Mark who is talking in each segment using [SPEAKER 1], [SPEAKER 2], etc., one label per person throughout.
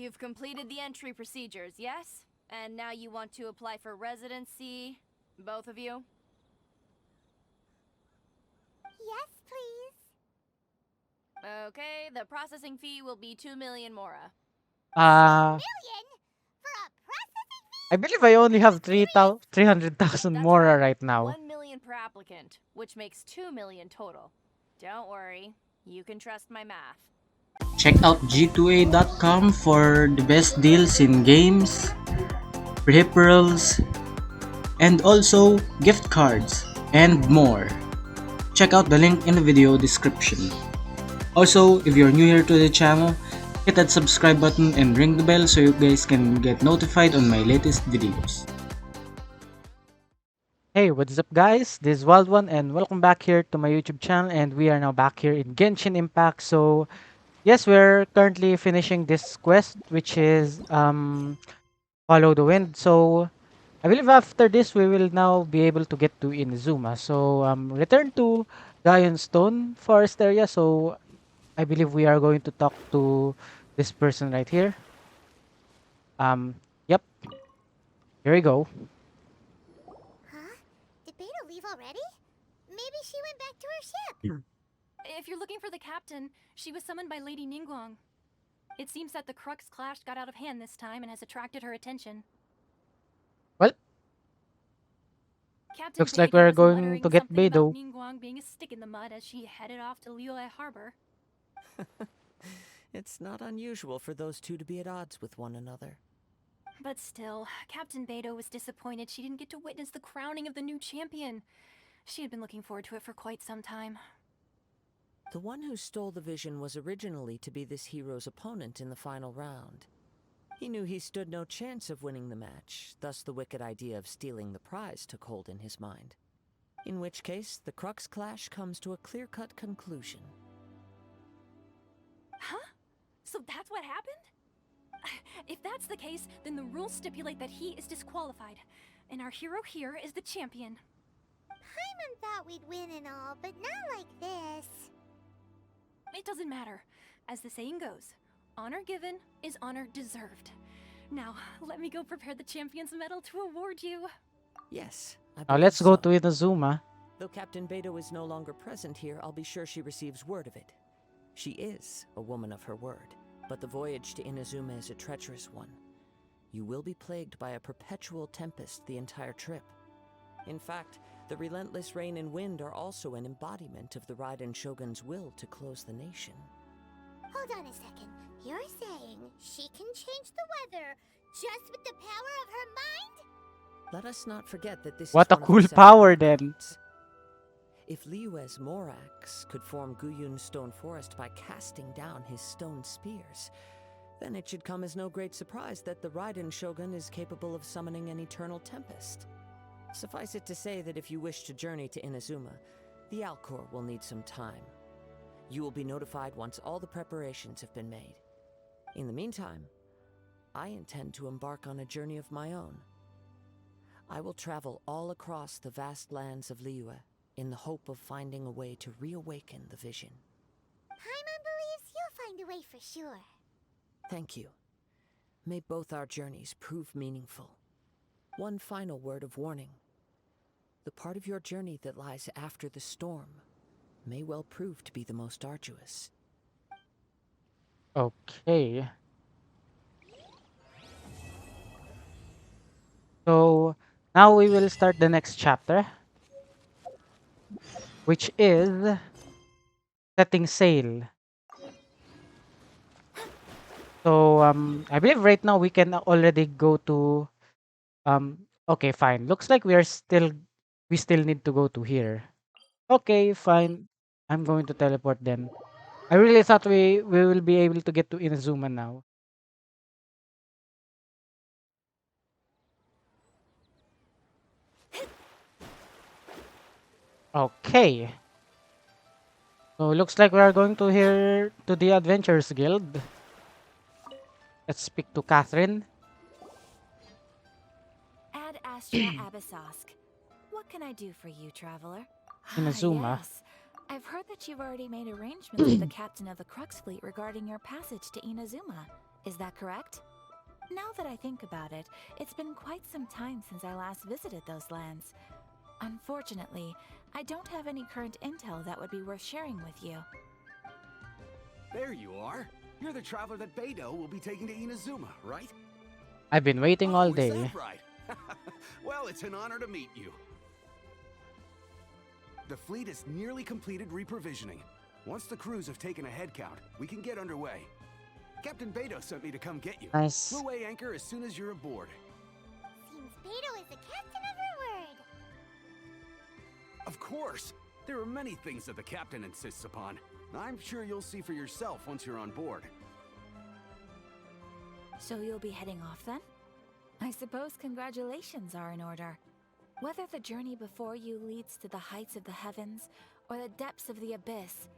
[SPEAKER 1] You've completed the entry procedures, yes? And now you want to apply for residency, both of you?
[SPEAKER 2] Yes, please.
[SPEAKER 1] Okay, the processing fee will be 2 million mora.
[SPEAKER 3] Uh,
[SPEAKER 2] Million? For a processing fee?
[SPEAKER 3] I believe I only have
[SPEAKER 2] Serious?
[SPEAKER 3] 300,000
[SPEAKER 1] That's
[SPEAKER 3] Mora
[SPEAKER 1] right.
[SPEAKER 3] right now.
[SPEAKER 1] 1 million per applicant, which makes 2 million total. Don't worry, you can trust my math.
[SPEAKER 4] Check out g2a.com for the best deals in games, peripherals, and also gift cards and more. Check out the link in the video description. Also, if you're new here to the channel, hit that subscribe button and ring the bell so you guys can get notified on my latest videos.
[SPEAKER 3] Hey, what's up guys? This is Wild One and welcome back here to my YouTube channel, and we are now back here in Genshin Impact. So yes, we're currently finishing this quest, which is Follow the Wind. So I believe after this we will now be able to get to Inazuma. So return to Stone Forest area. So I believe we are going to talk to this person right here. Yep, here we go.
[SPEAKER 2] Huh? Did Beta leave already? Maybe she went back to her ship.
[SPEAKER 5] If you're looking for the captain, she was summoned by Lady Ningguang. It seems that the Crux clash got out of hand this time and has attracted her attention.
[SPEAKER 3] Well,
[SPEAKER 5] Captain
[SPEAKER 3] looks like
[SPEAKER 5] Beidou
[SPEAKER 3] we're
[SPEAKER 5] was
[SPEAKER 3] going
[SPEAKER 5] muttering
[SPEAKER 3] to get
[SPEAKER 5] something about
[SPEAKER 3] Beidou.
[SPEAKER 5] Ningguang being a stick in the mud as she headed off to Liyue Harbor.
[SPEAKER 6] It's not unusual for those two to be at odds with one another.
[SPEAKER 5] But still, Captain Beidou was disappointed she didn't get to witness the crowning of the new champion. She had been looking forward to it for quite some time.
[SPEAKER 6] The one who stole the vision was originally to be this hero's opponent in the final round. He knew he stood no chance of winning the match, thus the wicked idea of stealing the prize took hold in his mind. In which case, the Crux clash comes to a clear-cut conclusion.
[SPEAKER 5] Huh? So that's what happened? If that's the case, then the rules stipulate that he is disqualified, and our hero here is the champion.
[SPEAKER 2] Paimon thought we'd win and all, but not like this.
[SPEAKER 5] It doesn't matter. As the saying goes, honor given is honor deserved. Now, let me go prepare the champion's medal to award you.
[SPEAKER 6] Yes, I
[SPEAKER 3] Now
[SPEAKER 6] believe
[SPEAKER 3] let's go
[SPEAKER 6] so.
[SPEAKER 3] to Inazuma.
[SPEAKER 6] Though Captain Beidou is no longer present here, I'll be sure she receives word of it. She is a woman of her word, but the voyage to Inazuma is a treacherous one. You will be plagued by a perpetual tempest the entire trip. In fact, the relentless rain and wind are also an embodiment of the Raiden Shogun's will to close the nation.
[SPEAKER 2] Hold on a second. You're saying she can change the weather just with the power of her mind?
[SPEAKER 6] Let us not forget that this
[SPEAKER 3] What
[SPEAKER 6] is
[SPEAKER 3] a
[SPEAKER 6] one of
[SPEAKER 3] cool
[SPEAKER 6] the seven
[SPEAKER 3] power then.
[SPEAKER 6] archons. If Liyue's Morax could form Guyun's stone forest by casting down his stone spears, then it should come as no great surprise that the Raiden Shogun is capable of summoning an eternal tempest. Suffice it to say that if you wish to journey to Inazuma, the Alcor will need some time. You will be notified once all the preparations have been made. In the meantime, I intend to embark on a journey of my own. I will travel all across the vast lands of Liyue in the hope of finding a way to reawaken the vision.
[SPEAKER 2] Paimon believes you'll find a way for sure.
[SPEAKER 6] Thank you. May both our journeys prove meaningful. One final word of warning. The part of your journey that lies after the storm may well prove to be the most arduous.
[SPEAKER 3] Okay. So now we will start the next chapter, which is setting sail. So I believe right now we can already go to okay, fine. Looks like we still need to go to here. Okay, fine. I'm going to teleport then. I really thought we will be able to get to Inazuma now. Okay. So looks like we are going to here to the Adventurers Guild. Let's speak to Catherine.
[SPEAKER 7] Ad Astra Abyssosk. What can I do for you, traveler?
[SPEAKER 3] Inazuma.
[SPEAKER 7] Yes. I've heard that you've already made arrangements with the captain of the Crux fleet regarding your passage to Inazuma. Is that correct? Now that I think about it, it's been quite some time since I last visited those lands. Unfortunately, I don't have any current intel that would be worth sharing with you.
[SPEAKER 8] There you are. You're the traveler that Beidou will be taking to Inazuma, right?
[SPEAKER 3] I've been waiting all
[SPEAKER 8] Is
[SPEAKER 3] day.
[SPEAKER 8] that right? Well, it's an honor to meet you. The fleet has nearly completed reprovisioning. Once the crews have taken a head count, we can get underway. Captain Beidou sent me to come get you.
[SPEAKER 3] Nice.
[SPEAKER 8] We'll weigh anchor as soon as you're aboard.
[SPEAKER 2] Seems Beidou is the captain of her word.
[SPEAKER 8] Of course! There are many things that the captain insists upon. I'm sure you'll see for yourself once you're on board.
[SPEAKER 7] So you'll be heading off then? I suppose congratulations are in order. Whether the journey before you leads to the heights of the heavens or the depths of the abyss,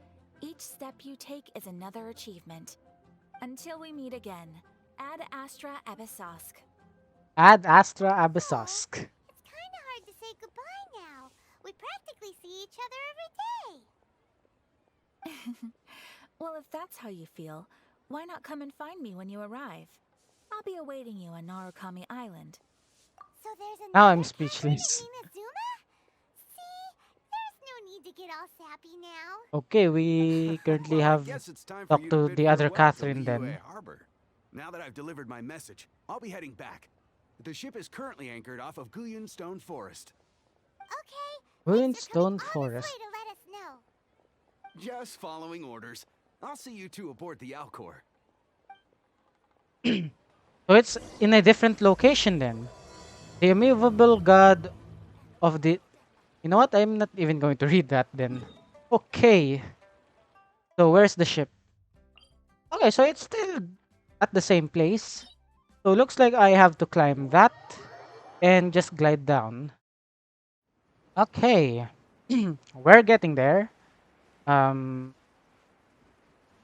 [SPEAKER 7] each step you take is another achievement. Until we meet again, Ad Astra Abyssosk.
[SPEAKER 3] Ad Astra Abyssosk.
[SPEAKER 2] It's kind of hard to say goodbye now. We practically see each other every day.
[SPEAKER 7] Well, if that's how you feel, why not come and find me when you arrive? I'll be awaiting you on Narukami Island.
[SPEAKER 2] So there's
[SPEAKER 3] Now
[SPEAKER 2] another
[SPEAKER 3] I'm
[SPEAKER 2] captain in
[SPEAKER 3] speechless.
[SPEAKER 2] Inazuma? See? There's no need to get all sappy now.
[SPEAKER 3] Okay, we currently
[SPEAKER 8] Well,
[SPEAKER 3] have
[SPEAKER 8] I guess it's time for
[SPEAKER 3] talked
[SPEAKER 8] you
[SPEAKER 3] to
[SPEAKER 8] bid
[SPEAKER 3] the other
[SPEAKER 8] farewell to
[SPEAKER 3] Catherine then.
[SPEAKER 8] Liyue Harbor. Now that I've delivered my message, I'll be heading back. The ship is currently anchored off of Guyun Stone Forest.
[SPEAKER 2] Okay.
[SPEAKER 3] Ruined
[SPEAKER 2] Thanks for coming
[SPEAKER 3] Stone
[SPEAKER 2] all this
[SPEAKER 3] Forest.
[SPEAKER 2] way to let us know.
[SPEAKER 8] Just following orders. I'll see you two aboard the Alcor.
[SPEAKER 3] So it's in a different location then. The immovable god of the... You know what? I'm not even going to read that then. Okay. So where's the ship? Okay, so it's still at the same place. So looks like I have to climb that and just glide down. Okay. We're getting there. I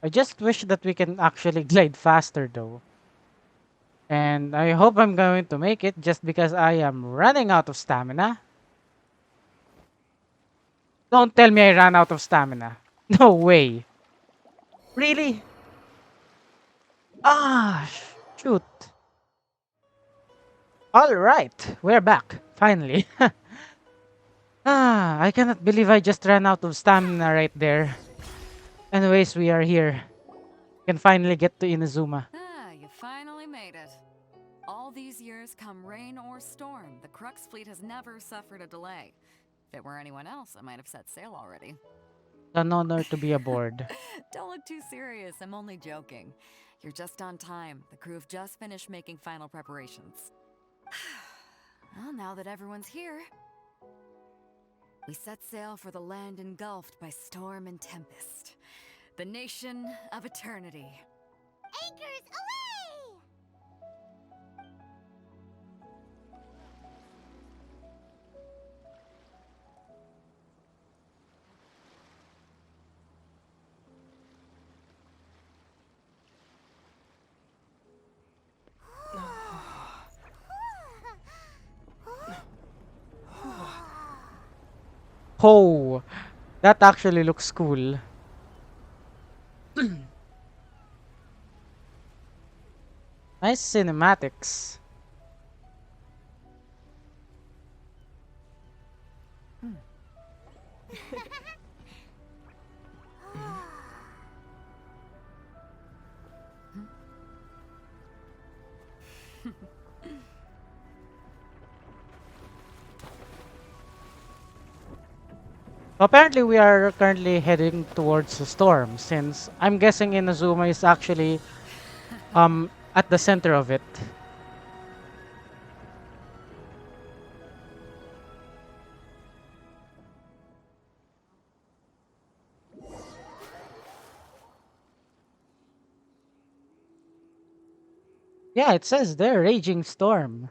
[SPEAKER 3] just wish that we can actually glide faster though. And I hope I'm going to make it just because I am running out of stamina. Don't tell me I ran out of stamina. No way. Really? Ah, shoot. Alright, we're back. Finally. I cannot believe I just ran out of stamina right there. Anyways, we are here. Can finally get to Inazuma.
[SPEAKER 9] Ah, you finally made it. All these years, come rain or storm, the Crux fleet has never suffered a delay. If it were anyone else, I might have set sail already.
[SPEAKER 3] An honor to be aboard.
[SPEAKER 9] Don't look too serious, I'm only joking. You're just on time. The crew have just finished making final preparations. Well, now that everyone's here, we set sail for the land engulfed by storm and tempest. The nation of eternity.
[SPEAKER 2] Anchors away!
[SPEAKER 3] Oh, that actually looks cool. Nice cinematics. Apparently, we are currently heading towards the storm, since I'm guessing Inazuma is actually at the center of it. Yeah, it says there, raging storm.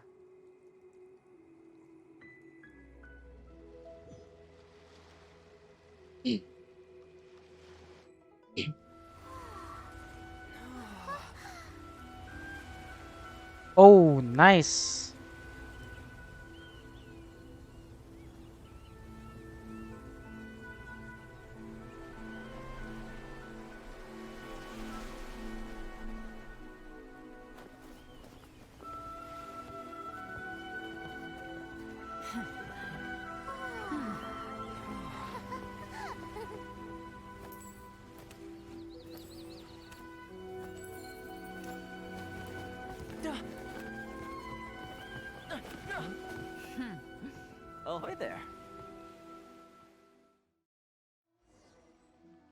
[SPEAKER 3] Oh, nice.
[SPEAKER 10] Ahoy there.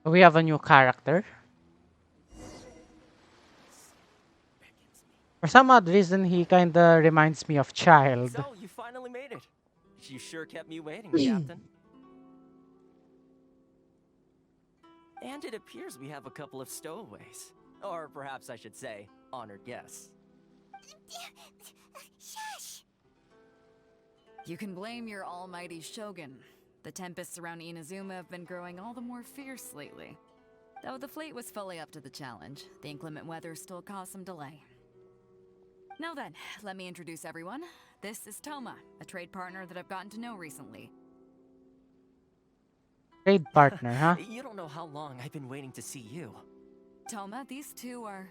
[SPEAKER 3] We have a new character. For some odd reason, he kinda reminds me of Child.
[SPEAKER 10] So, you finally made it. You sure kept me waiting, Captain. And it appears we have a couple of stowaways. Or perhaps I should say, honored guests.
[SPEAKER 2] Shush!
[SPEAKER 9] You can blame your almighty shogun. The tempests around Inazuma have been growing all the more fierce lately. Though the fleet was fully up to the challenge, the inclement weather still caused some delay. Now then, let me introduce everyone. This is Toma, a trade partner that I've gotten to know recently.
[SPEAKER 3] Trade partner, huh?
[SPEAKER 10] You don't know how long I've been waiting to see you.
[SPEAKER 9] Toma, these two are...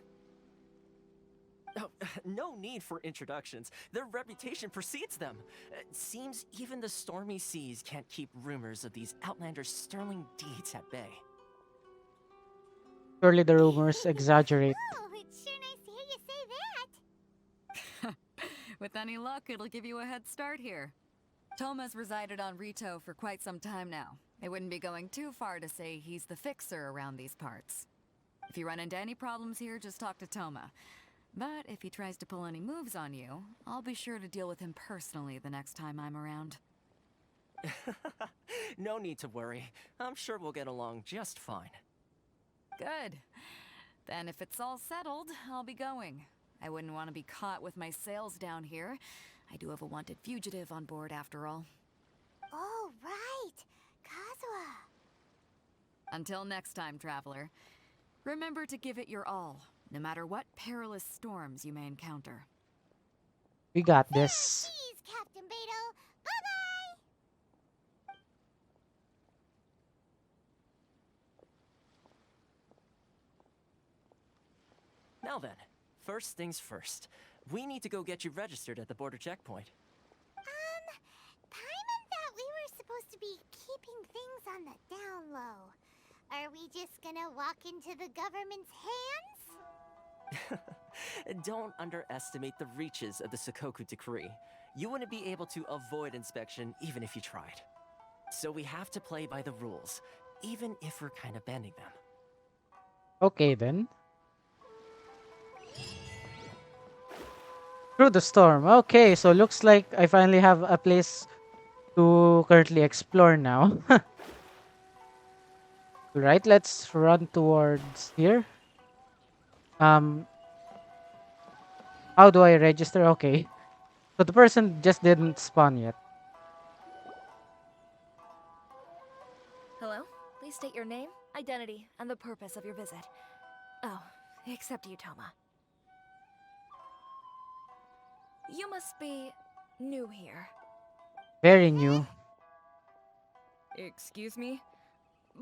[SPEAKER 10] Oh, no need for introductions. Their reputation precedes them. It seems even the stormy seas can't keep rumors of these outlanders' sterling deeds at bay.
[SPEAKER 3] Surely the rumors exaggerate.
[SPEAKER 2] Oh, it's sure nice to hear you say that.
[SPEAKER 9] With any luck, it'll give you a head start here. Toma's resided on Rito for quite some time now. It wouldn't be going too far to say he's the fixer around these parts. If you run into any problems here, just talk to Toma. But if he tries to pull any moves on you, I'll be sure to deal with him personally the next time I'm around.
[SPEAKER 10] No need to worry. I'm sure we'll get along just fine.
[SPEAKER 9] Good. Then if it's all settled, I'll be going. I wouldn't want to be caught with my sails down here. I do have a wanted fugitive on board after all.
[SPEAKER 2] Oh, right. Kazuha.
[SPEAKER 9] Until next time, traveler. Remember to give it your all, no matter what perilous storms you may encounter.
[SPEAKER 3] We got this.
[SPEAKER 2] Please, Captain Beto. Bye-bye.
[SPEAKER 10] Now then, first things first. We need to go get you registered at the border checkpoint.
[SPEAKER 2] Paimon thought we were supposed to be keeping things on the down low. Are we just gonna walk into the government's hands?
[SPEAKER 10] Don't underestimate the reaches of the Sakoku Decree. You wouldn't be able to avoid inspection even if you tried. So we have to play by the rules, even if we're kind of bending them.
[SPEAKER 3] Okay then. Through the storm. Okay, so looks like I finally have a place to currently explore now. Right, let's run towards here. How do I register? Okay. So the person just didn't spawn yet.
[SPEAKER 5] Hello? Please state your name, identity, and the purpose of your visit. Oh, except you, Toma. You must be new here.
[SPEAKER 3] Very new.
[SPEAKER 5] Excuse me?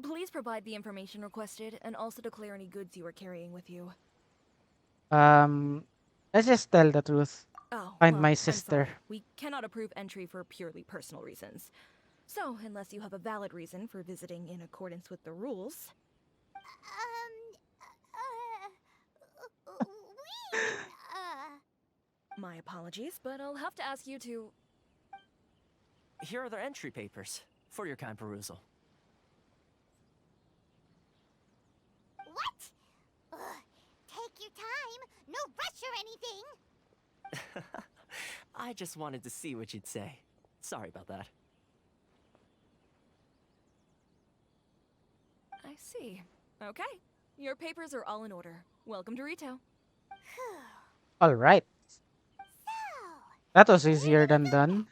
[SPEAKER 5] Please provide the information requested and also declare any goods you are carrying with you.
[SPEAKER 3] Let's just tell the truth.
[SPEAKER 5] Oh,
[SPEAKER 3] Find
[SPEAKER 5] well,
[SPEAKER 3] my
[SPEAKER 5] I'm
[SPEAKER 3] sister.
[SPEAKER 5] sorry. We cannot approve entry for purely personal reasons. So, unless you have a valid reason for visiting in accordance with the rules...
[SPEAKER 2] We,
[SPEAKER 5] My apologies, but I'll have to ask you to...
[SPEAKER 10] Here are their entry papers for your kind perusal.
[SPEAKER 2] What? Take your time. No rush or anything.
[SPEAKER 10] I just wanted to see what you'd say. Sorry about that.
[SPEAKER 5] I see. Okay. Your papers are all in order. Welcome to Rito.
[SPEAKER 3] Alright. That was easier than done.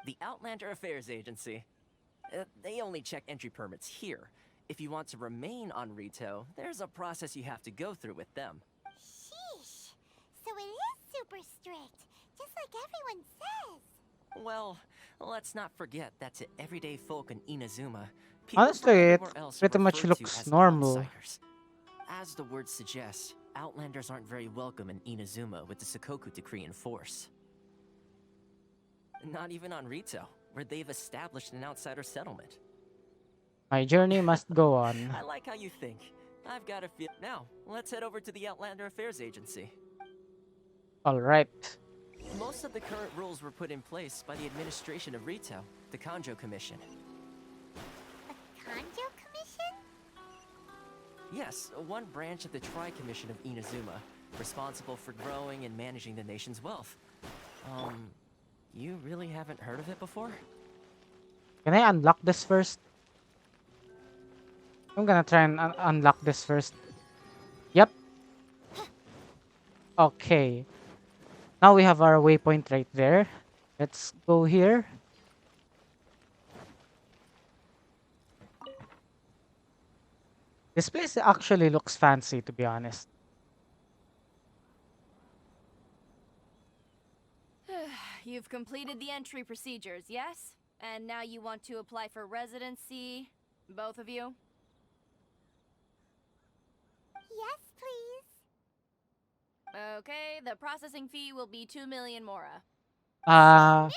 [SPEAKER 10] The Outlander Affairs Agency. They only check entry permits here. If you want to remain on Rito, there's a process you have to go through with them.
[SPEAKER 2] Sheesh. So it is super strict, just like everyone says.
[SPEAKER 10] Well, let's not forget that to everyday folk in Inazuma,
[SPEAKER 3] Honestly, it
[SPEAKER 10] everywhere else are
[SPEAKER 3] pretty much
[SPEAKER 10] referred to
[SPEAKER 3] looks
[SPEAKER 10] as
[SPEAKER 3] normal.
[SPEAKER 10] outsiders. As the word suggests, Outlanders aren't very welcome in Inazuma with the Sakoku Decree in force. Not even on Rito, where they've established an outsider settlement.
[SPEAKER 3] My journey must go on.
[SPEAKER 10] I like how you think. I've got a feel. Now, let's head over to the Outlander Affairs Agency.
[SPEAKER 3] Alright.
[SPEAKER 10] Most of the current rules were put in place by the administration of Rito, the Kanjo Commission.
[SPEAKER 2] A Kanjo Commission?
[SPEAKER 10] Yes, one branch of the Tri-Commission of Inazuma, responsible for growing and managing the nation's wealth. You really haven't heard of it before?
[SPEAKER 3] Can I unlock this first? I'm gonna try and unlock this first. Yep. Okay. Now we have our waypoint right there. Let's go here. This place actually looks fancy, to be honest.
[SPEAKER 1] You've completed the entry procedures, yes? And now you want to apply for residency, both of you?
[SPEAKER 2] Yes, please.
[SPEAKER 1] Okay, the processing fee will be 2 million mora.
[SPEAKER 2] Million?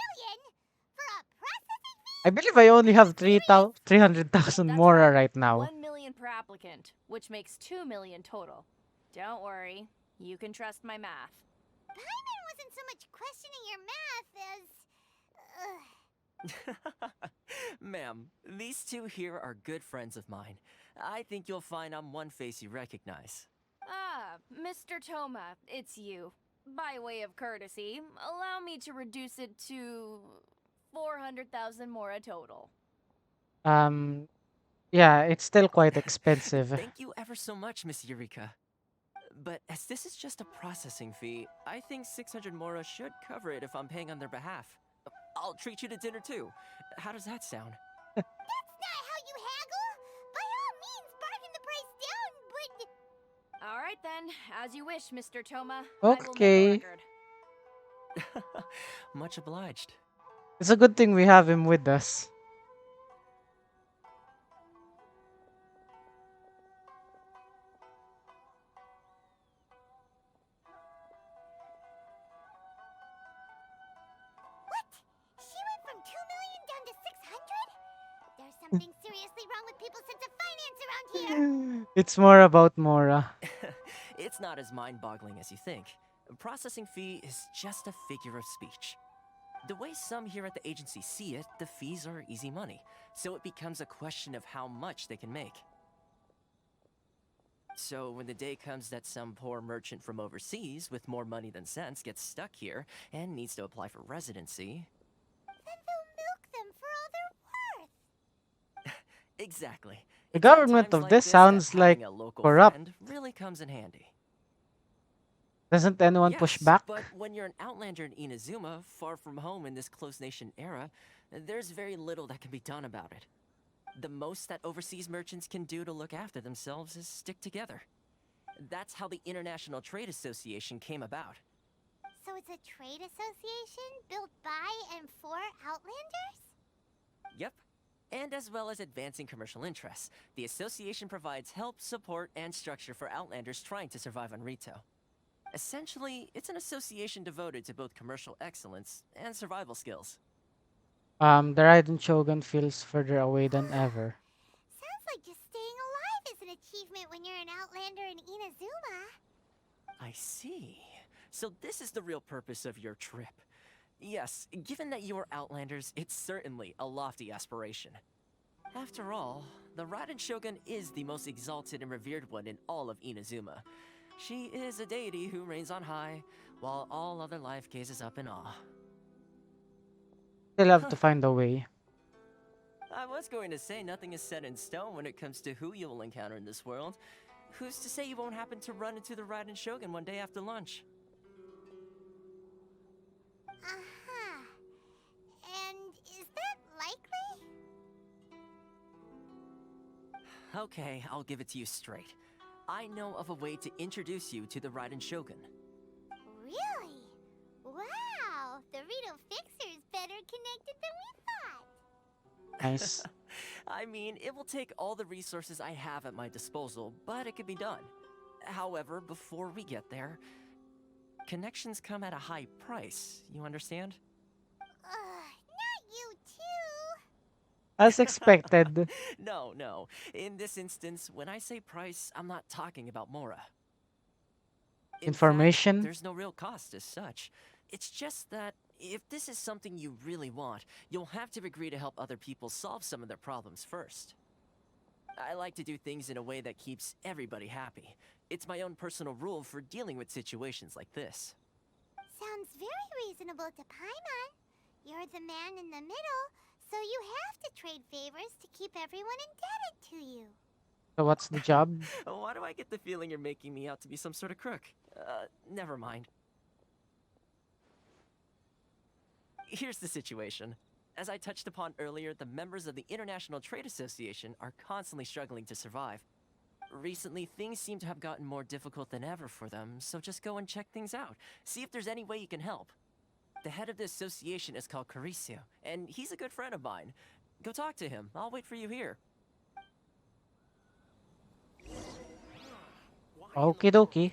[SPEAKER 2] For a processing fee?
[SPEAKER 3] I believe I only have 300,000
[SPEAKER 1] That's
[SPEAKER 3] mora
[SPEAKER 1] right,
[SPEAKER 3] right now.
[SPEAKER 1] 1 million per applicant, which makes 2 million total. Don't worry, you can trust my math.
[SPEAKER 2] Paimon wasn't so much questioning your math as...
[SPEAKER 10] Ma'am, these two here are good friends of mine. I think you'll find I'm one face you recognize.
[SPEAKER 1] Ah, Mr. Toma, it's you. By way of courtesy, allow me to reduce it to 400,000 mora total.
[SPEAKER 3] Yeah, it's still quite expensive.
[SPEAKER 10] Thank you ever so much, Miss Eureka. But as this is just a processing fee, I think 600 mora should cover it if I'm paying on their behalf. I'll treat you to dinner too. How does that sound?
[SPEAKER 2] That's not how you haggle! By all means, bargain the price down, but...
[SPEAKER 1] All right then, as you wish, Mr. Toma.
[SPEAKER 3] Okay.
[SPEAKER 1] I will make a record.
[SPEAKER 10] Much obliged.
[SPEAKER 3] It's a good thing we have him with us.
[SPEAKER 2] What? She went from 2 million down to 600? There's something seriously wrong with people's sense of finance around here!
[SPEAKER 3] It's more about mora.
[SPEAKER 10] It's not as mind-boggling as you think. A processing fee is just a figure of speech. The way some here at the agency see it, the fees are easy money, so it becomes a question of how much they can make. So when the day comes that some poor merchant from overseas with more money than sense gets stuck here and needs to apply for residency...
[SPEAKER 2] Then they'll milk them for all they're worth!
[SPEAKER 10] Exactly.
[SPEAKER 3] The
[SPEAKER 10] It's at
[SPEAKER 3] government
[SPEAKER 10] times
[SPEAKER 3] of
[SPEAKER 10] like
[SPEAKER 3] this
[SPEAKER 10] that
[SPEAKER 3] sounds
[SPEAKER 10] having
[SPEAKER 3] like
[SPEAKER 10] a local
[SPEAKER 3] corrupt.
[SPEAKER 10] friend really comes in handy.
[SPEAKER 3] Doesn't anyone push
[SPEAKER 10] Yes,
[SPEAKER 3] back?
[SPEAKER 10] but when you're an outlander in Inazuma, far from home in this closed nation era, there's very little that can be done about it. The most that overseas merchants can do to look after themselves is stick together. That's how the International Trade Association came about.
[SPEAKER 2] So it's a trade association built by and for Outlanders?
[SPEAKER 10] Yep. And as well as advancing commercial interests, the association provides help, support, and structure for outlanders trying to survive on Rito. Essentially, it's an association devoted to both commercial excellence and survival skills.
[SPEAKER 3] The Raiden Shogun feels further away than ever.
[SPEAKER 2] Sounds like just staying alive is an achievement when you're an Outlander in Inazuma.
[SPEAKER 10] I see. So this is the real purpose of your trip. Yes, given that you are Outlanders, it's certainly a lofty aspiration. After all, the Raiden Shogun is the most exalted and revered one in all of Inazuma. She is a deity who reigns on high, while all other life gazes up in awe.
[SPEAKER 3] Still have to find a way.
[SPEAKER 10] I was going to say nothing is set in stone when it comes to who you'll encounter in this world. Who's to say you won't happen to run into the Raiden Shogun one day after lunch?
[SPEAKER 2] Uh-huh. And is that likely?
[SPEAKER 10] Okay, I'll give it to you straight. I know of a way to introduce you to the Raiden Shogun.
[SPEAKER 2] Really? Wow! The Rito Fixer is better connected than we thought!
[SPEAKER 3] Nice.
[SPEAKER 10] I mean, it will take all the resources I have at my disposal, but it can be done. However, before we get there, connections come at a high price, you understand?
[SPEAKER 2] Not you too!
[SPEAKER 3] As expected.
[SPEAKER 10] No. In this instance, when I say price, I'm not talking about Mora. In
[SPEAKER 3] Information?
[SPEAKER 10] fact, there's no real cost as such. It's just that if this is something you really want, you'll have to agree to help other people solve some of their problems first. I like to do things in a way that keeps everybody happy. It's my own personal rule for dealing with situations like this.
[SPEAKER 2] Sounds very reasonable to Paimon. You're the man in the middle, so you have to trade favors to keep everyone indebted to you.
[SPEAKER 3] So what's the job?
[SPEAKER 10] Why do I get the feeling you're making me out to be some sort of crook? Never mind. Here's the situation. As I touched upon earlier, the members of the International Trade Association are constantly struggling to survive. Recently, things seem to have gotten more difficult than ever for them, so just go and check things out. See if there's any way you can help. The head of the association is called Caricio, and he's a good friend of mine. Go talk to him. I'll wait for you here.
[SPEAKER 3] Okie dokie.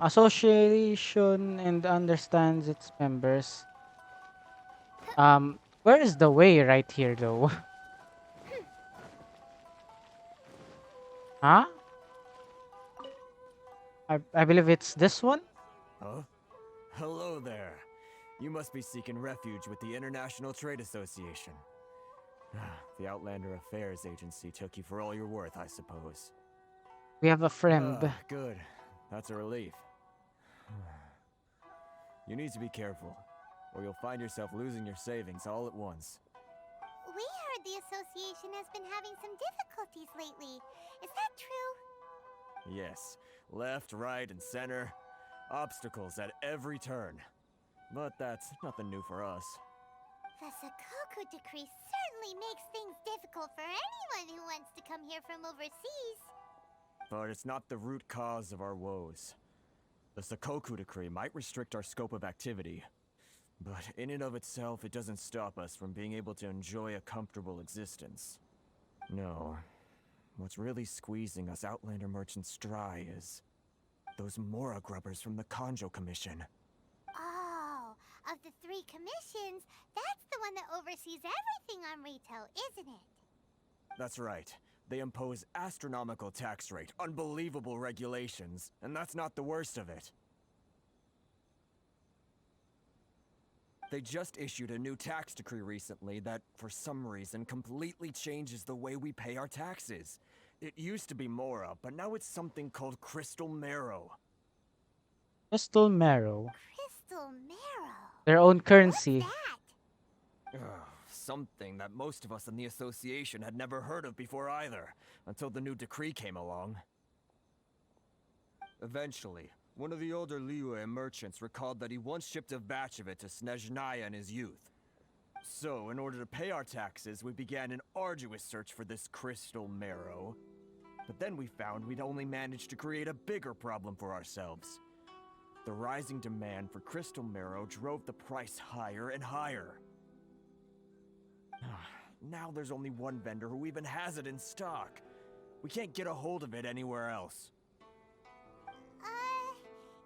[SPEAKER 3] Association and understands its members. Where is the way right here though? Huh? I believe it's this one?
[SPEAKER 11] Huh? Hello there. You must be seeking refuge with the International Trade Association. The Outlander Affairs Agency took you for all you're worth, I suppose.
[SPEAKER 3] We have a friend.
[SPEAKER 11] Good. That's a relief. You need to be careful, or you'll find yourself losing your savings all at once.
[SPEAKER 2] We heard the association has been having some difficulties lately. Is that true?
[SPEAKER 11] Yes. Left, right, and center. Obstacles at every turn. But that's nothing new for us.
[SPEAKER 2] The Sakoku decree certainly makes things difficult for anyone who wants to come here from overseas.
[SPEAKER 11] But it's not the root cause of our woes. The Sakoku decree might restrict our scope of activity, but in and of itself, it doesn't stop us from being able to enjoy a comfortable existence. No. What's really squeezing us Outlander merchants dry is those Mora grubbers from the Kanjo Commission.
[SPEAKER 2] Oh, of the 3 commissions, that's the one that oversees everything on retail, isn't it?
[SPEAKER 11] That's right. They impose astronomical tax rate, unbelievable regulations, and that's not the worst of it. They just issued a new tax decree recently that, for some reason, completely changes the way we pay our taxes. It used to be Mora, but now it's something called Crystal Marrow.
[SPEAKER 3] Crystal Marrow.
[SPEAKER 2] Crystal Marrow?
[SPEAKER 3] Their own currency.
[SPEAKER 2] What's that?
[SPEAKER 11] Something that most of us in the association had never heard of before either, until the new decree came along. Eventually, one of the older Liyue merchants recalled that he once shipped a batch of it to Snezhnaya in his youth. So, in order to pay our taxes, we began an arduous search for this Crystal Marrow. But then we found we'd only managed to create a bigger problem for ourselves. The rising demand for Crystal Marrow drove the price higher and higher. Now there's only one vendor who even has it in stock. We can't get a hold of it anywhere else.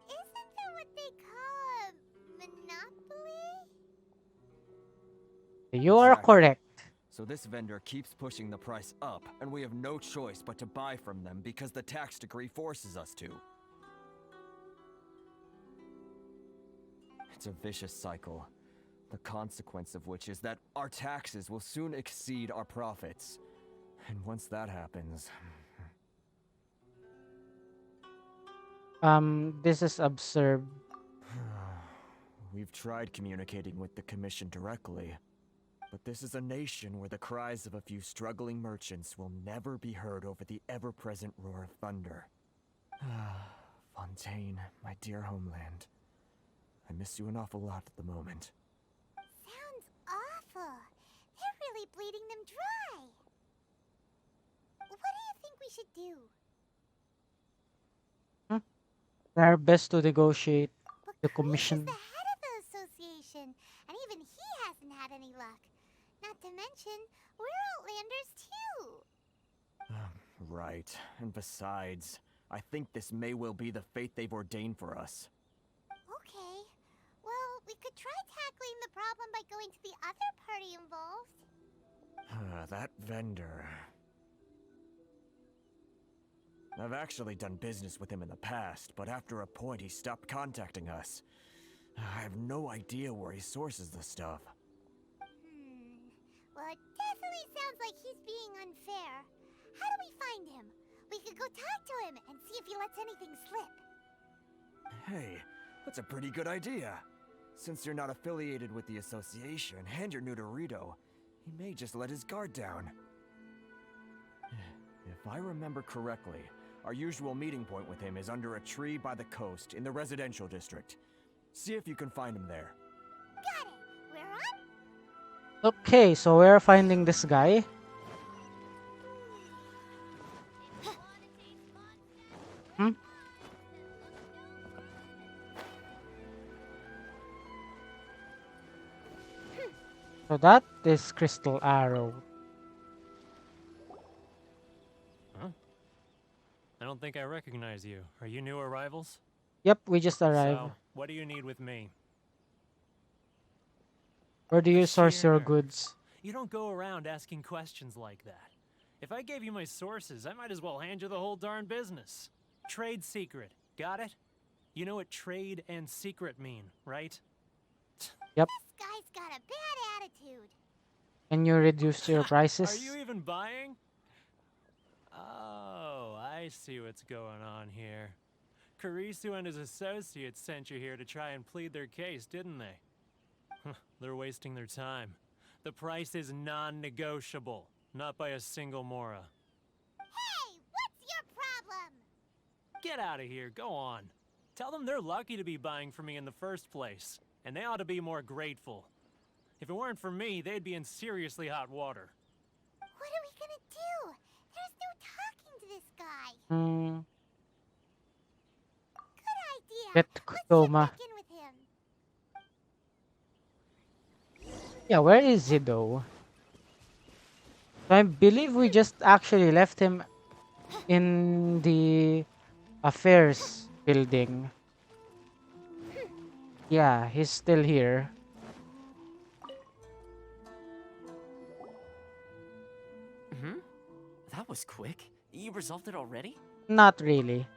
[SPEAKER 2] Isn't that what they call a monopoly?
[SPEAKER 3] You are
[SPEAKER 11] Exactly.
[SPEAKER 3] correct.
[SPEAKER 11] So this vendor keeps pushing the price up, and we have no choice but to buy from them because the tax decree forces us to. It's a vicious cycle. The consequence of which is that our taxes will soon exceed our profits. And once that happens...
[SPEAKER 3] This is absurd.
[SPEAKER 11] We've tried communicating with the Commission directly, but this is a nation where the cries of a few struggling merchants will never be heard over the ever-present roar of thunder. Fontaine, my dear homeland. I miss you an awful lot at the moment.
[SPEAKER 2] Sounds awful. They're really bleeding them dry. What do you think we should do?
[SPEAKER 3] Try our best to negotiate
[SPEAKER 2] But
[SPEAKER 3] the
[SPEAKER 2] Chris
[SPEAKER 3] commission.
[SPEAKER 2] is the head of the association, and even he hasn't had any luck. Not to mention, we're Outlanders too.
[SPEAKER 11] Right, and besides, I think this may well be the fate they've ordained for us.
[SPEAKER 2] Okay. Well, we could try tackling the problem by going to the other party involved.
[SPEAKER 11] That vendor... I've actually done business with him in the past, but after a point he stopped contacting us. I have no idea where he sources the stuff.
[SPEAKER 2] Well, it definitely sounds like he's being unfair. How do we find him? We could go talk to him and see if he lets anything slip.
[SPEAKER 11] Hey, that's a pretty good idea. Since you're not affiliated with the association and you're new to Rito, he may just let his guard down. If I remember correctly, our usual meeting point with him is under a tree by the coast in the residential district. See if you can find him there.
[SPEAKER 2] Got it. We're on.
[SPEAKER 3] Okay, so we're finding this guy. Hmm? So that is Crystal Arrow.
[SPEAKER 12] Huh? I don't think I recognize you. Are you new arrivals?
[SPEAKER 3] Yep, we just arrived.
[SPEAKER 12] So, what do you need with me?
[SPEAKER 3] Where do you source your
[SPEAKER 12] Sure.
[SPEAKER 3] goods?
[SPEAKER 12] You don't go around asking questions like that. If I gave you my sources, I might as well hand you the whole darn business. Trade secret. Got it? You know what trade and secret mean, right?
[SPEAKER 3] Yep.
[SPEAKER 2] This guy's got a bad attitude.
[SPEAKER 3] Can you reduce your prices?
[SPEAKER 12] Are you even buying? Oh, I see what's going on here. Karisu and his associates sent you here to try and plead their case, didn't they? They're wasting their time. The price is non-negotiable, not by a single Mora.
[SPEAKER 2] Hey, what's your problem?
[SPEAKER 12] Get out of here, go on. Tell them they're lucky to be buying from me in the first place, and they ought to be more grateful. If it weren't for me, they'd be in seriously hot water.
[SPEAKER 2] What are we gonna do? There's no talking to this guy. Good idea.
[SPEAKER 3] Get
[SPEAKER 2] Let's check
[SPEAKER 3] Toma.
[SPEAKER 2] back in with him.
[SPEAKER 3] Yeah, where is he though? I believe we just actually left him in the affairs building. Yeah, he's still here.
[SPEAKER 10] That was quick. You resolved it already?
[SPEAKER 3] Not really.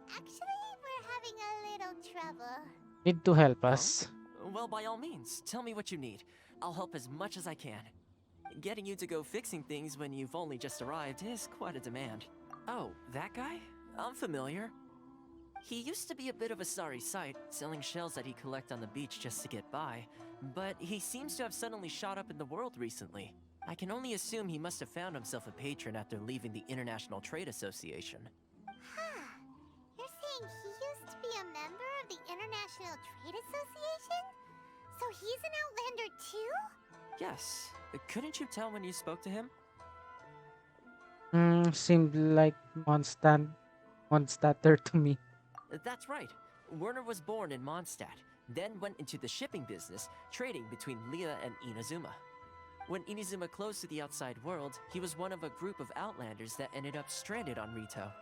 [SPEAKER 2] Actually, we're having a little trouble.
[SPEAKER 3] Need to help us.
[SPEAKER 10] Well, by all means, tell me what you need. I'll help as much as I can. Getting you to go fixing things when you've only just arrived is quite a demand. Oh, that guy? I'm familiar. He used to be a bit of a sorry sight, selling shells that he collect on the beach just to get by, but he seems to have suddenly shot up in the world recently. I can only assume he must have found himself a patron after leaving the International Trade Association.
[SPEAKER 2] Huh. You're saying he used to be a member of the International Trade Association? So he's an Outlander too?
[SPEAKER 10] Yes. Couldn't you tell when you spoke to him?
[SPEAKER 3] Seemed like Mondstatter to me.
[SPEAKER 10] That's right. Werner was born in Mondstadt, then went into the shipping business, trading between Leah and Inazuma. When Inazuma closed to the outside world, he was one of a group of Outlanders that ended up stranded on Rito.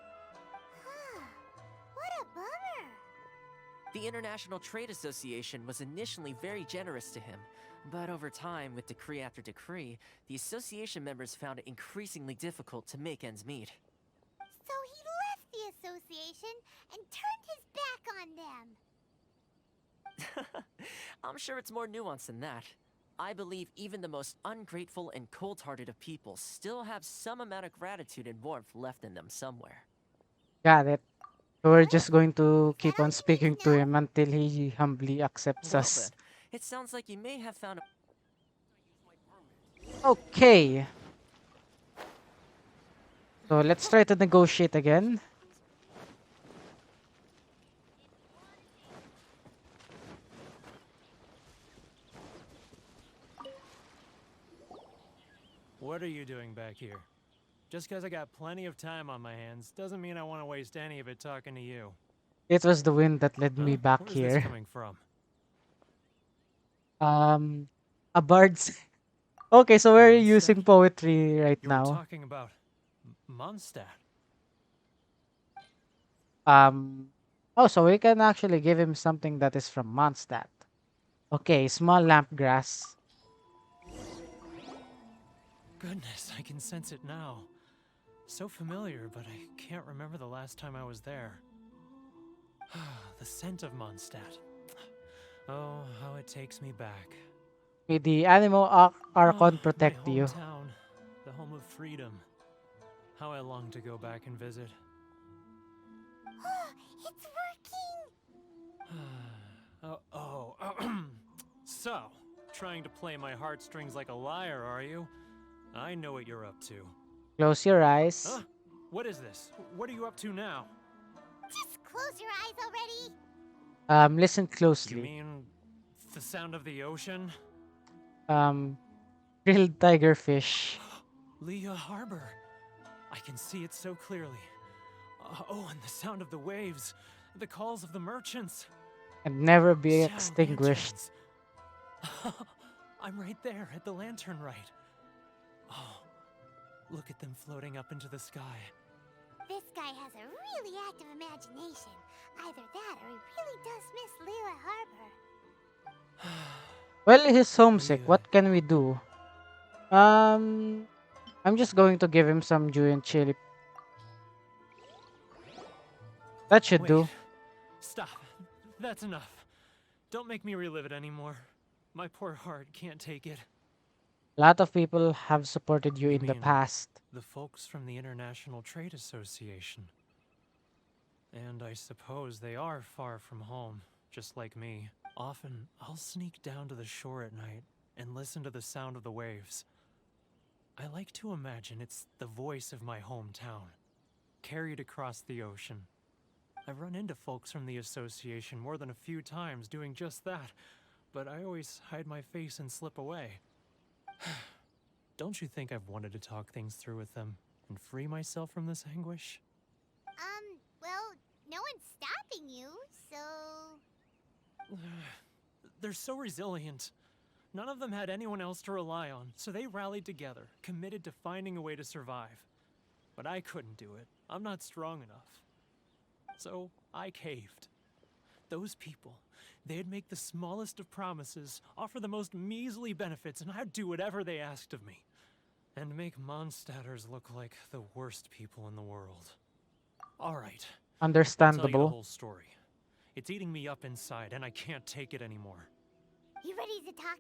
[SPEAKER 2] Huh. What a bummer.
[SPEAKER 10] The International Trade Association was initially very generous to him, but over time, with decree after decree, the association members found it increasingly difficult to make ends meet.
[SPEAKER 2] So he left the association and turned his back on them.
[SPEAKER 10] I'm sure it's more nuanced than that. I believe even the most ungrateful and cold-hearted of people still have some amount of gratitude and warmth left in them somewhere.
[SPEAKER 3] Got it. So we're just going to keep on speaking to him until he humbly accepts
[SPEAKER 10] Well
[SPEAKER 3] us.
[SPEAKER 10] then, it sounds like you may have found a...
[SPEAKER 3] Okay. So let's try to negotiate again.
[SPEAKER 12] What are you doing back here? Just because I got plenty of time on my hands doesn't mean I want to waste any of it talking to you.
[SPEAKER 3] It was the wind that led me back
[SPEAKER 12] Where's
[SPEAKER 3] here.
[SPEAKER 12] this coming from?
[SPEAKER 3] A bard's. Okay, so we're
[SPEAKER 12] Mondstadt?
[SPEAKER 3] using poetry right
[SPEAKER 12] You were
[SPEAKER 3] now.
[SPEAKER 12] talking about Mondstadt.
[SPEAKER 3] Oh, so we can actually give him something that is from Mondstadt. Okay, small lamp grass.
[SPEAKER 12] Goodness, I can sense it now. So familiar, but I can't remember the last time I was there. The scent of Mondstadt. Oh, how it takes me back.
[SPEAKER 3] May the animal Archon protect
[SPEAKER 12] My
[SPEAKER 3] you.
[SPEAKER 12] hometown, the home of freedom. How I long to go back and visit.
[SPEAKER 2] It's working!
[SPEAKER 12] So, trying to play my heartstrings like a liar, are you? I know what you're up to.
[SPEAKER 3] Close your eyes.
[SPEAKER 12] Huh? What is this? What are you up to now?
[SPEAKER 2] Just close your eyes already!
[SPEAKER 3] Listen
[SPEAKER 12] You
[SPEAKER 3] closely.
[SPEAKER 12] mean the sound of the ocean?
[SPEAKER 3] Grilled tigerfish.
[SPEAKER 12] Leah Harbor. I can see it so clearly. Oh, and the sound of the waves. The calls of the merchants.
[SPEAKER 3] And never be
[SPEAKER 12] So,
[SPEAKER 3] extinguished.
[SPEAKER 12] lanterns. I'm right there at the lantern right. Oh, look at them floating up into the sky.
[SPEAKER 2] This guy has a really active imagination. Either that or he really does miss Liyue Harbor.
[SPEAKER 3] Well, he's homesick.
[SPEAKER 12] Yeah.
[SPEAKER 3] What can we do? I'm just going to give him some Julian chili. That should do.
[SPEAKER 12] Wait. Stop. That's enough. Don't make me relive it anymore. My poor heart can't take it.
[SPEAKER 3] A lot of people have supported you
[SPEAKER 12] You
[SPEAKER 3] in the
[SPEAKER 12] mean
[SPEAKER 3] past.
[SPEAKER 12] The folks from the International Trade Association. And I suppose they are far from home, just like me. Often, I'll sneak down to the shore at night and listen to the sound of the waves. I like to imagine it's the voice of my hometown, carried across the ocean. I've run into folks from the association more than a few times doing just that, but I always hide my face and slip away. Don't you think I've wanted to talk things through with them and free myself from this anguish?
[SPEAKER 2] Well, no one's stopping you, so...
[SPEAKER 12] They're so resilient. None of them had anyone else to rely on, so they rallied together, committed to finding a way to survive. But I couldn't do it. I'm not strong enough. So I caved. Those people, they'd make the smallest of promises, offer the most measly benefits, and I'd do whatever they asked of me. And make Mondstadters look like the worst people in the world. All right. I'll tell you the
[SPEAKER 3] Understandable.
[SPEAKER 12] whole story. It's eating me up inside, and I can't take it anymore.
[SPEAKER 2] You ready to talk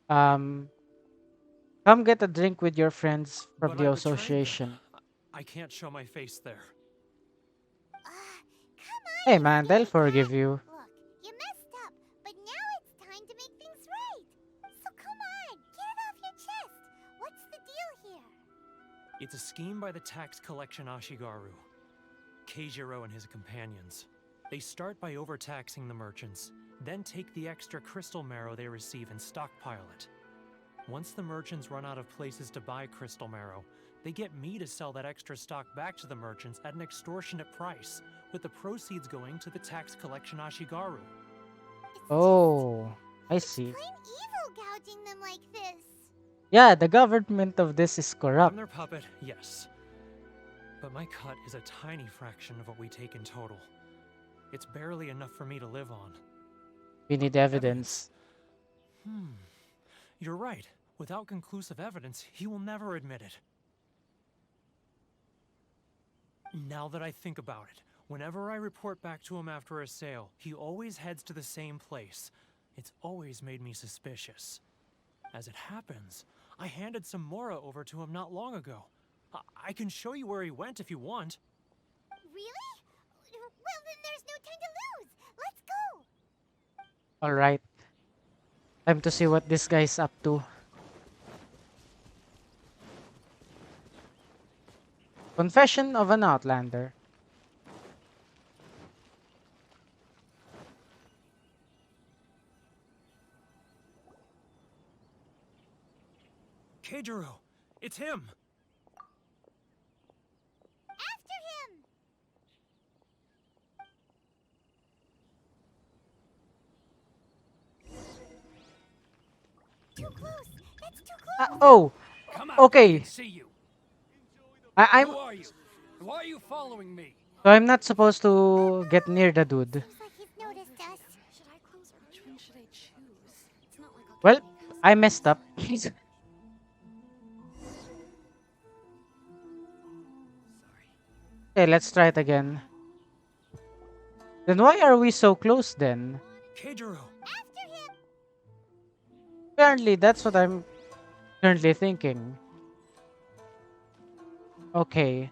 [SPEAKER 2] now?
[SPEAKER 3] Come get a drink with your friends from
[SPEAKER 12] But
[SPEAKER 3] the
[SPEAKER 12] I betrayed them.
[SPEAKER 3] association.
[SPEAKER 12] I can't show my face there.
[SPEAKER 2] Come on,
[SPEAKER 3] Hey
[SPEAKER 2] you
[SPEAKER 3] man, they'll
[SPEAKER 2] scaredy
[SPEAKER 3] forgive
[SPEAKER 2] cat.
[SPEAKER 3] you.
[SPEAKER 2] Look, you messed up, but now it's time to make things right. So come on, get it off your chest. What's the deal here?
[SPEAKER 12] It's a scheme by the tax collection Ashigaru. Keijiro and his companions. They start by overtaxing the merchants, then take the extra crystal marrow they receive and stockpile it. Once the merchants run out of places to buy crystal marrow, they get me to sell that extra stock back to the merchants at an extortionate price, with the proceeds going to the tax collection Ashigaru.
[SPEAKER 3] Oh, I see.
[SPEAKER 2] Plain evil gouging them like this.
[SPEAKER 3] Yeah, the government of this is
[SPEAKER 12] I'm
[SPEAKER 3] corrupt.
[SPEAKER 12] their puppet, yes. But my cut is a tiny fraction of what we take in total. It's barely enough for me to live on.
[SPEAKER 3] We need evidence.
[SPEAKER 12] You're right. Without conclusive evidence, he will never admit it. Now that I think about it, whenever I report back to him after a sale, he always heads to the same place. It's always made me suspicious. As it happens, I handed some Mora over to him not long ago. I can show you where he went if you want.
[SPEAKER 2] Really? Well, then there's no time to lose. Let's go.
[SPEAKER 3] Alright. Time to see what this guy's up to. Confession of an Outlander.
[SPEAKER 12] Keijiro, it's him!
[SPEAKER 2] After him. Too close. That's too close.
[SPEAKER 3] Oh,
[SPEAKER 13] Come out.
[SPEAKER 3] okay.
[SPEAKER 13] I can see you.
[SPEAKER 3] I'm
[SPEAKER 13] Who are you? Why are you following me?
[SPEAKER 3] so I'm not supposed to get near the dude.
[SPEAKER 2] Seems like he's noticed us.
[SPEAKER 5] Should I close or which one should I choose? It's not like I'll
[SPEAKER 3] Well,
[SPEAKER 5] get any
[SPEAKER 3] I messed up. Okay, let's try it again. Then why are we so close then?
[SPEAKER 13] Keijiro!
[SPEAKER 2] After him!
[SPEAKER 3] Apparently, that's what I'm currently thinking. Okay.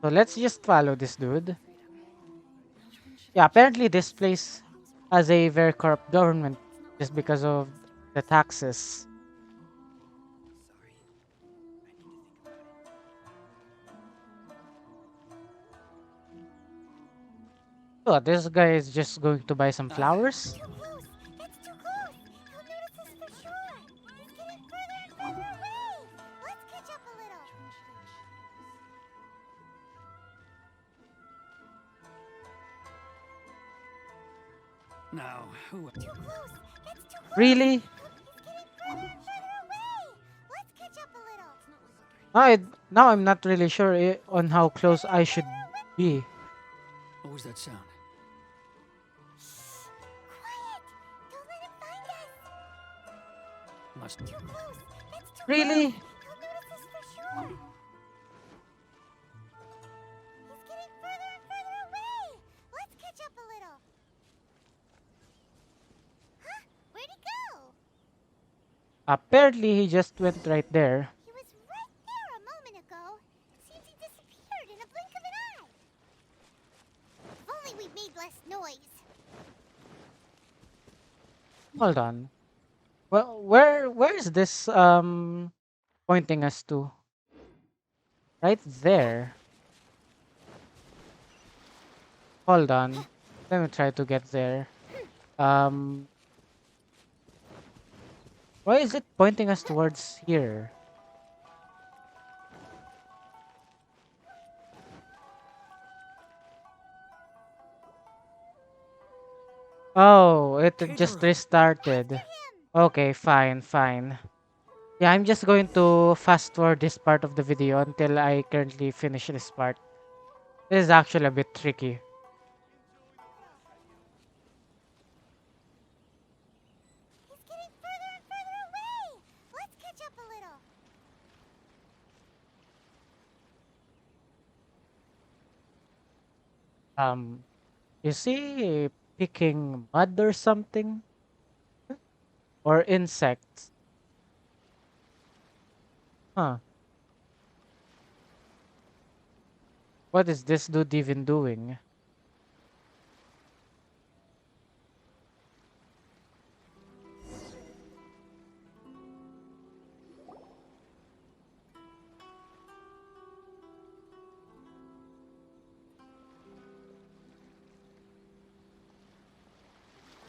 [SPEAKER 3] So let's just follow this dude. Yeah, apparently this place has a very corrupt government just because of the taxes. So this guy is just going to buy some flowers.
[SPEAKER 2] Too close! That's too close! He'll notice us for sure! He's getting further and further away! Let's catch up a little!
[SPEAKER 13] Now, who...
[SPEAKER 2] Too close! That's too close!
[SPEAKER 3] Really?
[SPEAKER 2] He's getting further and further away! Let's catch up a little!
[SPEAKER 3] Now I'm not really sure on how close I should be.
[SPEAKER 13] What was that sound?
[SPEAKER 2] Quiet! Don't let him find us!
[SPEAKER 13] Must...
[SPEAKER 2] Too close! That's too
[SPEAKER 3] Really?
[SPEAKER 2] close! He'll notice us for sure! He's getting further and further away! Let's catch up a little! Huh? Where'd he go?
[SPEAKER 3] Apparently he just went right there.
[SPEAKER 2] He was right there a moment ago. Seems he disappeared in a blink of an eye. If only we made less noise.
[SPEAKER 3] Hold on. Well, where is this pointing us to? Right there. Hold on. Let me try to get there. Why is it pointing us towards here? Oh, it just restarted. Okay, fine, fine. Yeah, I'm just going to fast forward this part of the video until I currently finish this part. This is actually a bit tricky.
[SPEAKER 2] He's getting further and further away. Let's catch up a little.
[SPEAKER 3] Is he picking mud or something? Or insects? Huh. What is this dude even doing?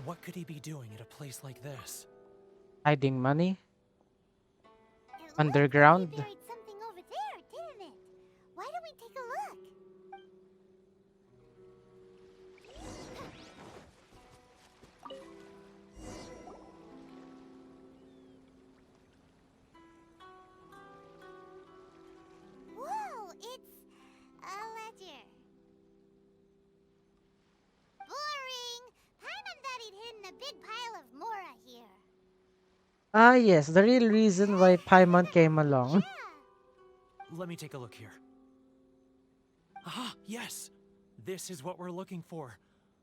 [SPEAKER 12] What could he be doing at a place like this?
[SPEAKER 3] Hiding money?
[SPEAKER 2] It looked
[SPEAKER 3] Underground?
[SPEAKER 2] like he buried something over there, didn't it? Why don't we take a look? Whoa, it's a ledger. Boring. Paimon thought he'd hidden a big pile of Mora here.
[SPEAKER 3] Ah yes, the real reason why Paimon came along.
[SPEAKER 12] Let me take a look here. Ah, yes! This is what we're looking for.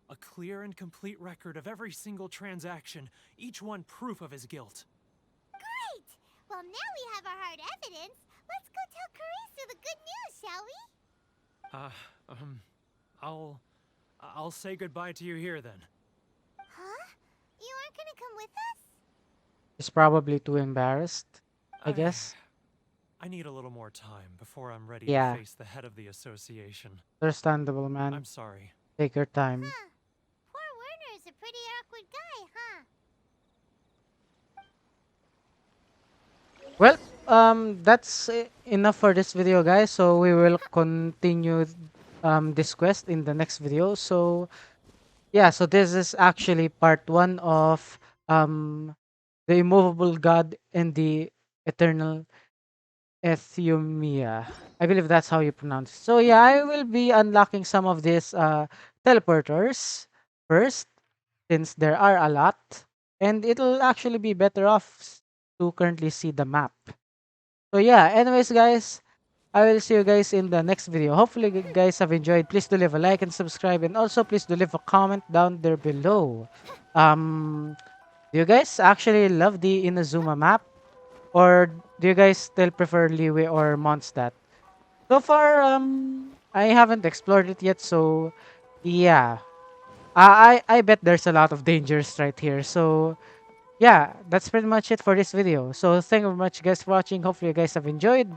[SPEAKER 12] A clear and complete record of every single transaction, each one proof of his guilt.
[SPEAKER 2] Great! Well, now we have our hard evidence. Let's go tell Karisu the good news, shall we?
[SPEAKER 12] I'll say goodbye to you here then.
[SPEAKER 2] Huh? You aren't gonna come with us?
[SPEAKER 3] He's probably too embarrassed, I guess.
[SPEAKER 12] I need a little more time before I'm ready
[SPEAKER 3] Yeah.
[SPEAKER 12] to face the head of the association.
[SPEAKER 3] Understandable, man.
[SPEAKER 12] I'm sorry.
[SPEAKER 3] Take your time.
[SPEAKER 2] Huh. Poor Werner's a pretty awkward guy, huh?
[SPEAKER 3] Well, that's enough for this video, guys. So we will continue this quest in the next video. So yeah, so this is actually part 1 of the immovable god and the eternal Euthymia. I believe that's how you pronounce it. So yeah, I will be unlocking some of these teleporters first, since there are a lot, and it'll actually be better off to currently see the map. So yeah, anyways guys, I will see you guys in the next video. Hopefully you guys have enjoyed. Please do leave a like and subscribe, and also please do leave a comment down there below. Do you guys actually love the Inazuma map, or do you guys still prefer Liwe or Mondstadt? So far, I haven't explored it yet, so yeah. I bet there's a lot of dangers right here. So yeah, that's pretty much it for this video. So thank you very much guys for watching. Hopefully you guys have enjoyed.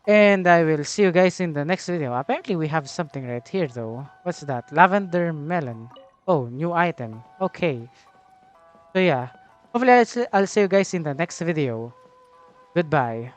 [SPEAKER 3] And I will see you guys in the next video. Apparently we have something right here though. What's that? Lavender melon. Oh, new item. Okay. So yeah. Hopefully I'll see you guys in the next video. Goodbye.